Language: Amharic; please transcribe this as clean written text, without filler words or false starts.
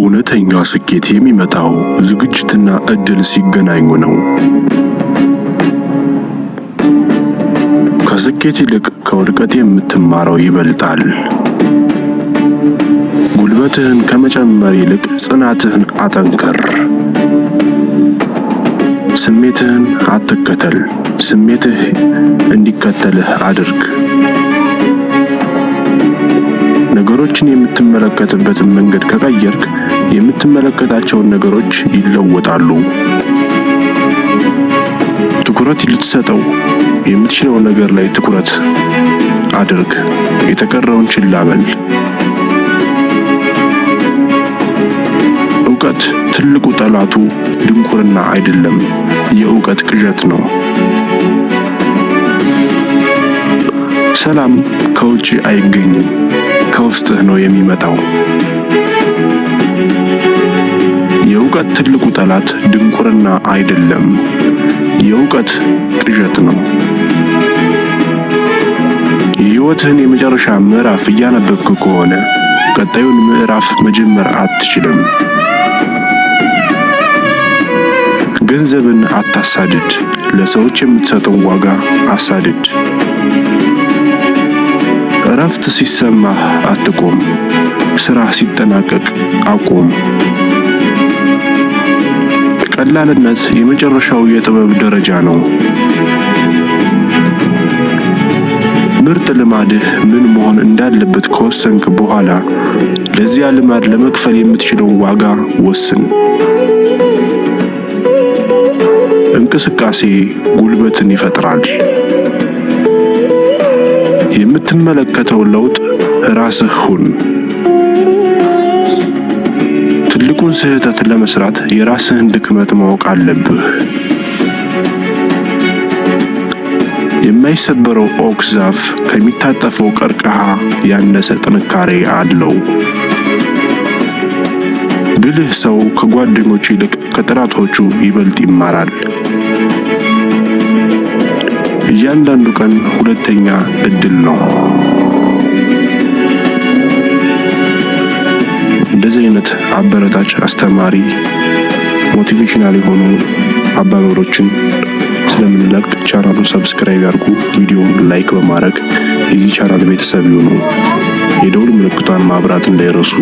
እውነተኛ ስኬት የሚመጣው ዝግጅትና እድል ሲገናኙ ነው። ከስኬት ይልቅ ከውድቀት የምትማረው ይበልጣል። ጉልበትህን ከመጨመር ይልቅ ጽናትህን አጠንክር። ስሜትህን አትከተል፣ ስሜትህ እንዲከተልህ አድርግ። ነገሮችን የምትመለከትበትን መንገድ ከቀየርክ የምትመለከታቸውን ነገሮች ይለወጣሉ። ትኩረት ልትሰጠው የምትችለው ነገር ላይ ትኩረት አድርግ፣ የተቀረውን ችላ በል። እውቀት ትልቁ ጠላቱ ድንቁርና አይደለም፣ የእውቀት ቅዠት ነው። ሰላም ከውጪ አይገኝም፣ ከውስጥህ ነው የሚመጣው። የእውቀት ትልቁ ጠላት ድንቁርና አይደለም፣ የእውቀት ቅዠት ነው። የሕይወትህን የመጨረሻ ምዕራፍ እያነበብክ ከሆነ ቀጣዩን ምዕራፍ መጀመር አትችልም። ገንዘብን አታሳድድ፣ ለሰዎች የምትሰጠውን ዋጋ አሳድድ። እረፍት ሲሰማህ አትቆም፣ ስራ ሲጠናቀቅ አቁም። ቀላልነት የመጨረሻው የጥበብ ደረጃ ነው። ምርጥ ልማድህ ምን መሆን እንዳለበት ከወሰንክ በኋላ ለዚያ ልማድ ለመክፈል የምትችለውን ዋጋ ወስን። እንቅስቃሴ ጉልበትን ይፈጥራል። የምትመለከተው ለውጥ ራስህ ሁን። ትልቁን ስህተት ለመስራት የራስህን ድክመት ማወቅ አለብህ። የማይሰበረው ኦክ ዛፍ ከሚታጠፈው ቀርከሃ ያነሰ ጥንካሬ አለው። ብልህ ሰው ከጓደኞቹ ይልቅ ከጠላቶቹ ይበልጥ ይማራል። እያንዳንዱ ቀን ሁለተኛ እድል ነው። እንደዚህ አይነት አበረታች፣ አስተማሪ፣ ሞቲቬሽናል የሆኑ አባባሎችን ስለምንለቅ ቻናሉን ሰብስክራይብ ያድርጉ። ቪዲዮውን ላይክ በማድረግ የዚህ ቻናል ቤተሰብ ይሁኑ። የደውል ምልክቷን ማብራት እንዳይረሱ።